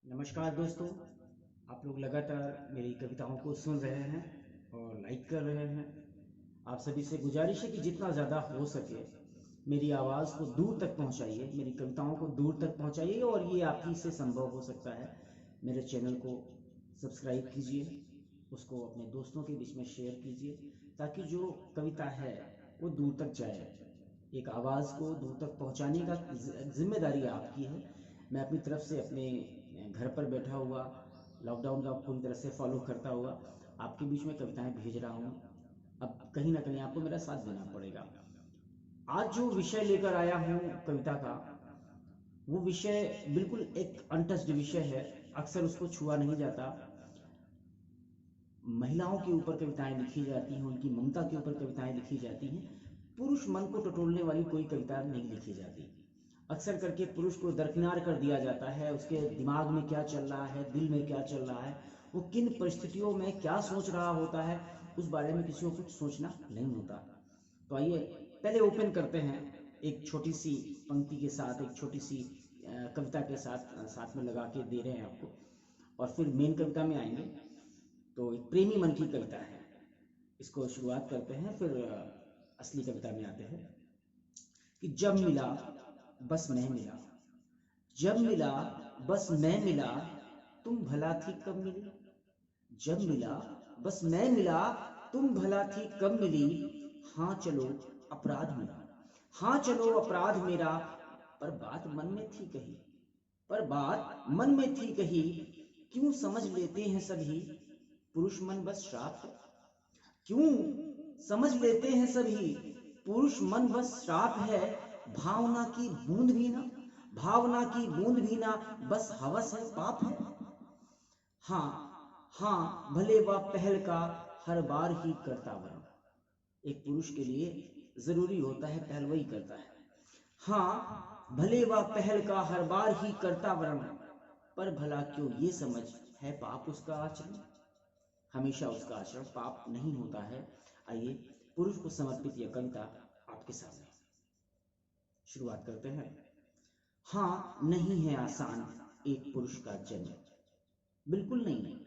नमस्कार दोस्तों, आप लोग लगातार मेरी कविताओं को सुन रहे हैं और लाइक कर रहे हैं। आप सभी से गुजारिश है कि जितना ज़्यादा हो सके मेरी आवाज़ को दूर तक पहुंचाइए, मेरी कविताओं को दूर तक पहुंचाइए और ये आप ही से संभव हो सकता है। मेरे चैनल को सब्सक्राइब कीजिए, उसको अपने दोस्तों के बीच में शेयर कीजिए ताकि जो कविता है वो दूर तक जाए। एक आवाज़ को दूर तक पहुंचाने का जिम्मेदारी आपकी है। मैं अपनी तरफ से अपने घर पर बैठा हुआ लॉकडाउन का पूरी तरह से फॉलो करता हुआ आपके बीच में कविताएं भेज रहा हूँ। अब कहीं ना कहीं आपको मेरा साथ देना पड़ेगा। आज जो विषय लेकर आया हूँ कविता का, वो विषय बिल्कुल एक अनटच्ड विषय है, अक्सर उसको छुआ नहीं जाता। महिलाओं के ऊपर कविताएं लिखी जाती हैं, उनकी ममता के ऊपर कविताएं लिखी जाती हैं। पुरुष मन को टटोलने वाली कोई कविता नहीं लिखी जाती। अक्सर करके पुरुष को दरकिनार कर दिया जाता है, उसके दिमाग में क्या चल रहा है, दिल में क्या चल रहा है, वो किन परिस्थितियों में क्या सोच रहा होता है, उस बारे में किसी को कुछ सोचना नहीं होता। तो आइए पहले ओपन करते हैं एक छोटी सी पंक्ति के साथ, एक छोटी सी कविता के साथ साथ में लगा के दे रहे हैं आपको, और फिर मेन कविता में आएंगे। तो एक प्रेमी मन की कविता है, इसको शुरुआत करते हैं, फिर असली कविता में आते हैं। कि जब मिला बस मैं मिला, जब मिला बस मैं मिला, तुम भला थी कब मिली। जब मिला बस मैं मिला, तुम भला थी कब मिली। हाँ चलो अपराध मेरा, हाँ चलो अपराध मेरा, पर बात मन में थी कही, पर बात मन में थी कही। क्यों समझ लेते हैं सभी पुरुष मन बस श्राप है। क्यों समझ लेते हैं सभी पुरुष मन बस श्राप है। भावना की बूंद भी ना, भावना की बूंद भी ना, बस हवस है पाप है। हाँ हाँ भले वह पहल का हर बार ही करता वरन। एक पुरुष के लिए जरूरी होता है पहल वही करता है। हाँ भले वह पहल का हर बार ही करता वरन, पर भला क्यों ये समझ है पाप उसका आचरण। हमेशा उसका आचरण पाप नहीं होता है। आइए पुरुष को समर्पित यह कविता आपके सामने शुरुआत करते हैं। हाँ नहीं है आसान एक पुरुष का जन्म, बिल्कुल नहीं है,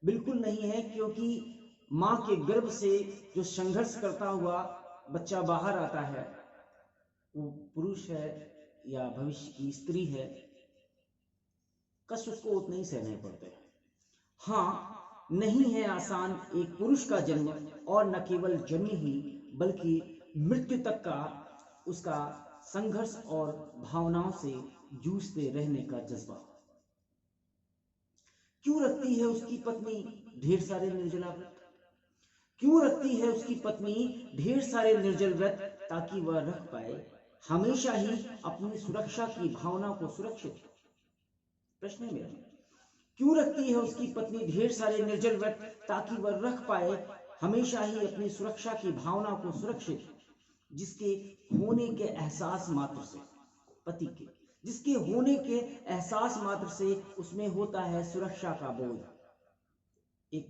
बिल्कुल नहीं है, क्योंकि माँ के गर्भ से जो संघर्ष करता हुआ बच्चा बाहर आता है, वो पुरुष है या भविष्य की स्त्री है, कष्ट उसको उतने ही सहने पड़ते हैं। हाँ नहीं है आसान एक पुरुष का जन्म, और न केवल जन्म ही बल्कि मृत्यु तक का उसका संघर्ष और भावनाओं से जूझते रहने का जज्बा। क्यों रखती है उसकी पत्नी ढेर सारे निर्जला व्रत, क्यों रखती है उसकी पत्नी ढेर सारे निर्जल व्रत, ताकि वह रख पाए हमेशा ही अपनी सुरक्षा की भावना को सुरक्षित। प्रश्न है मेरा, क्यों रखती है उसकी पत्नी ढेर सारे निर्जल व्रत, ताकि वह रख पाए हमेशा ही अपनी सुरक्षा की भावना को सुरक्षित। जिसके होने के एहसास मात्र से, पति के जिसके होने के एहसास मात्र से उसमें होता है सुरक्षा का बोध। एक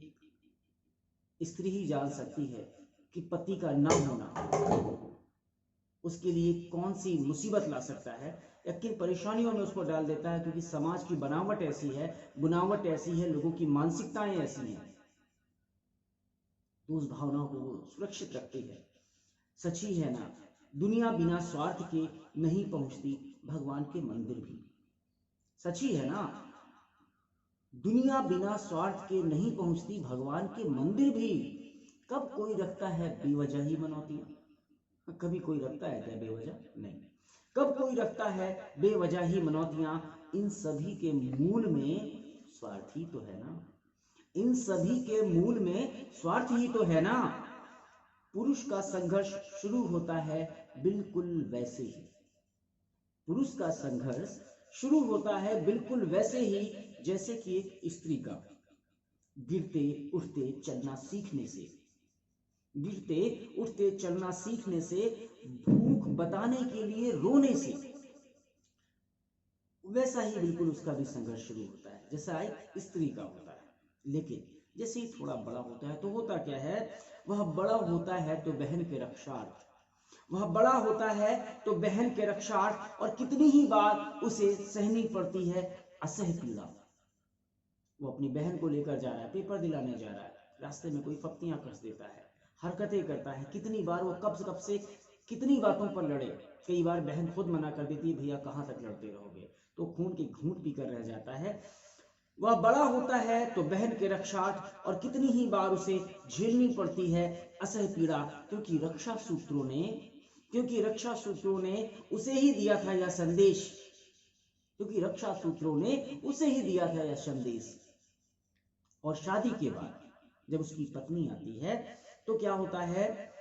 स्त्री ही जान सकती है कि पति का न होना उसके लिए कौन सी मुसीबत ला सकता है या किन परेशानियों में उसको डाल देता है, क्योंकि समाज की बनावट ऐसी है, बुनावट ऐसी है, लोगों की मानसिकताएं ऐसी हैं, तो उस भावना को वो सुरक्षित रखती है। सच ही है ना, दुनिया बिना स्वार्थ के नहीं पहुंचती भगवान के मंदिर भी। सच ही है ना, दुनिया बिना स्वार्थ के नहीं पहुंचती भगवान के मंदिर भी। कब कोई रखता है बेवजह ही मनौतियां, कभी कोई रखता है क्या बेवजह? नहीं। कब कोई रखता है बेवजह ही मनौतियां। इन सभी के मूल में स्वार्थ ही तो है ना, इन सभी के मूल में स्वार्थ ही तो है ना। पुरुष का संघर्ष शुरू होता है बिल्कुल वैसे ही, पुरुष का संघर्ष शुरू होता है बिल्कुल वैसे ही जैसे कि एक स्त्री का गिरते उठते चलना सीखने से, गिरते उठते चलना सीखने से, भूख बताने के लिए रोने से, वैसा ही बिल्कुल उसका भी संघर्ष शुरू होता है जैसा एक स्त्री का होता है। लेकिन जैसे ही थोड़ा बड़ा होता है तो होता क्या है, वह बड़ा होता है तो बहन के रक्षार्थ, वह बड़ा होता है तो बहन के रक्षार्थ, और कितनी ही बार उसे सहनी पड़ती है असह्य पीड़ा। वो अपनी बहन को लेकर जा रहा है, पेपर दिलाने जा रहा है, रास्ते में कोई फप्तियां कस देता है, हरकतें करता है। कितनी बार वो कब से कितनी बातों पर लड़े। कई बार बहन खुद मना कर देती है, भैया कहाँ तक लड़ते रहोगे, तो खून के घूंट पीकर रह जाता है। वह बड़ा होता है तो बहन के रक्षार्थ और कितनी ही बार उसे झेलनी पड़ती है असह्य पीड़ा, क्योंकि रक्षा सूत्रों ने उसे ही दिया था यह संदेश, क्योंकि रक्षा सूत्रों ने उसे ही दिया था यह संदेश। और शादी के बाद जब उसकी पत्नी आती है तो क्या होता है,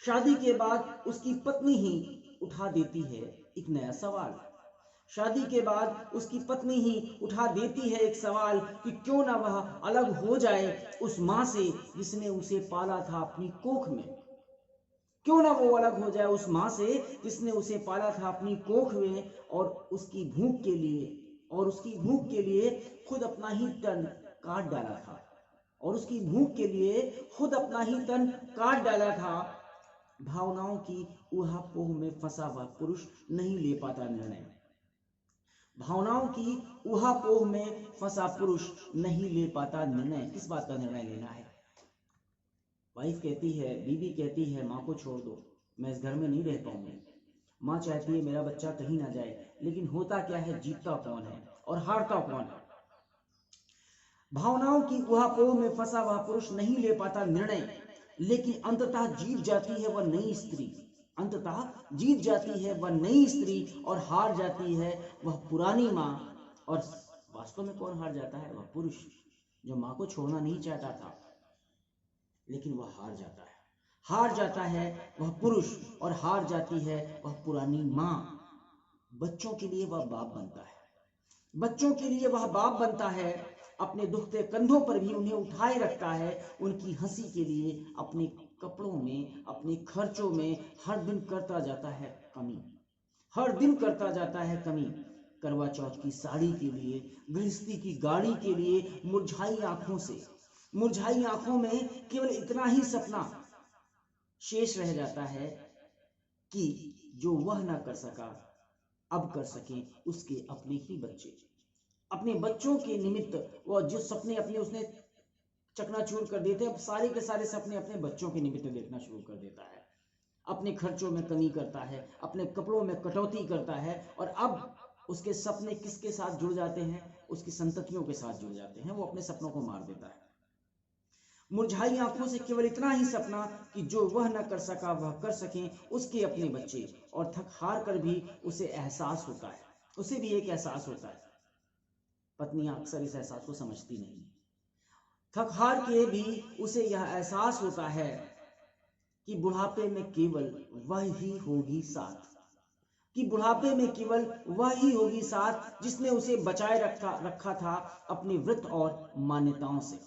शादी के बाद उसकी पत्नी ही उठा देती है एक नया सवाल। शादी के बाद उसकी पत्नी ही उठा देती है एक सवाल कि क्यों ना वह अलग हो जाए उस मां से जिसने उसे पाला था अपनी कोख में। क्यों ना वो अलग हो जाए उस मां से जिसने उसे पाला था अपनी कोख में, और उसकी भूख के लिए खुद अपना ही तन काट डाला था, और उसकी भूख के लिए खुद अपना ही तन काट डाला था। भावनाओं की ऊहापोह में फंसा हुआ पुरुष नहीं ले पाता निर्णय। भावनाओं की ऊहापोह में फंसा पुरुष नहीं ले पाता निर्णय। किस बात का निर्णय लेना है? वाइफ कहती है, बीबी कहती है, माँ को छोड़ दो, मैं इस घर में नहीं रह पाऊंगी। माँ चाहती है मेरा बच्चा कहीं ना जाए, लेकिन होता क्या है, जीतता कौन है और हारता कौन है? भावनाओं की ऊहापोह में फंसा हुआ पुरुष नहीं ले पाता निर्णय, लेकिन अंततः जीत जाती है वह नई स्त्री। अंततः जीत जाती है वह नई स्त्री और हार जाती है वह पुरानी माँ। और वास्तव में कौन हार जाता है? वह पुरुष, जो माँ को छोड़ना नहीं चाहता था, लेकिन वह हार जाता है। हार जाता है वह पुरुष और हार जाती है वह पुरानी माँ। बच्चों के लिए वह बाप बनता है, बच्चों के लिए वह बाप बनता है, अपने दुखते कंधों पर भी उन्हें उठाए रखता है। उनकी हंसी के लिए अपने कपड़ों में, अपने खर्चों में हर दिन करता जाता है कमी, हर दिन करता जाता है कमी। करवा चौथ की साड़ी के लिए, गृहस्थी की गाड़ी के लिए मुरझाई आंखों में केवल इतना ही सपना शेष रह जाता है कि जो वह ना कर सका अब कर सके उसके अपने ही बच्चे। अपने बच्चों के निमित्त वो जो सपने अपने उसने चकनाचूर कर देते, अब सारे के सारे सपने अपने बच्चों के निमित्त देखना शुरू कर देता है। अपने खर्चों में कमी करता है, अपने कपड़ों में कटौती करता है, और अब उसके सपने किसके साथ जुड़ जाते हैं? उसकी संततियों के साथ जुड़ जाते हैं। वो अपने सपनों को मार देता है। मुरझाई आंखों से केवल इतना ही सपना कि जो वह न कर सका वह कर सकें उसके अपने बच्चे। और थक हार कर भी उसे एहसास होता है, उसे भी एक एहसास होता है। पत्नियां अक्सर इस एहसास को समझती नहीं। थक हार के भी उसे यह एहसास होता है कि बुढ़ापे में केवल वह ही होगी साथ, कि बुढ़ापे में केवल वह ही होगी साथ जिसने उसे बचाए रखा था अपने व्रत और मान्यताओं से,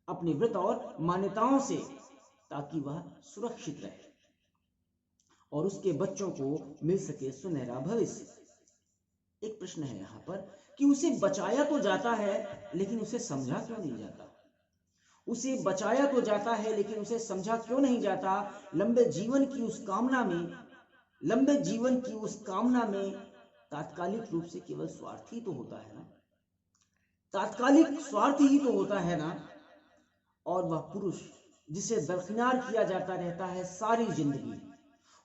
अपनी व्रत और मान्यताओं से, ताकि वह सुरक्षित रहे और उसके बच्चों को मिल सके सुनहरा भविष्य। एक प्रश्न है यहाँ पर कि उसे बचाया तो जाता है, लेकिन उसे समझा क्यों नहीं जाता? उसे बचाया तो जाता है, लेकिन उसे समझा क्यों नहीं जाता? लंबे जीवन की उस कामना में तात्कालिक रूप से केवल स्वार्थ ही तो होता है ना, तात्कालिक स्वार्थ ही तो होता है ना। और वह पुरुष जिसे दरकिनार किया जाता रहता है सारी जिंदगी,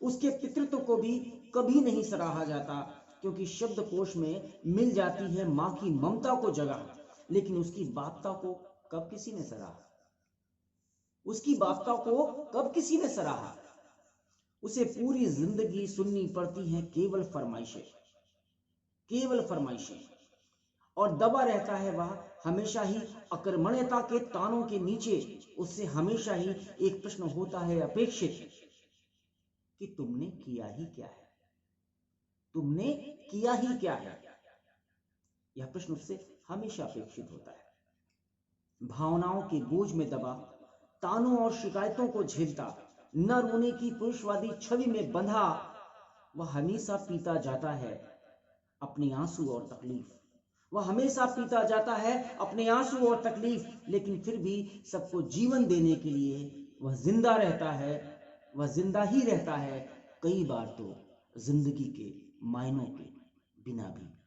उसके पितृत्व को भी कभी नहीं सराहा जाता, क्योंकि शब्दकोश में मिल जाती है मां की ममता को जगह, लेकिन उसकी बापता को कब किसी ने सराहा? उसकी बापता को कब किसी ने सराहा? उसे पूरी जिंदगी सुननी पड़ती हैं केवल फरमाइशें, केवल फरमाइशें, और दबा रहता है वह हमेशा ही अकर्मण्यता के तानों के नीचे। उससे हमेशा ही एक प्रश्न होता है अपेक्षित कि तुमने किया ही क्या है, तुमने किया ही क्या है। यह प्रश्न उससे हमेशा अपेक्षित होता है। भावनाओं के बोझ में दबा, तानों और शिकायतों को झेलता, न रोने की पुरुषवादी छवि में बंधा, वह हमेशा पीता जाता है अपने आंसू और तकलीफ। वह हमेशा पीता जाता है अपने आंसू और तकलीफ, लेकिन फिर भी सबको जीवन देने के लिए वह जिंदा रहता है, वह जिंदा ही रहता है। कई बार तो जिंदगी के मायनों के बिना भी।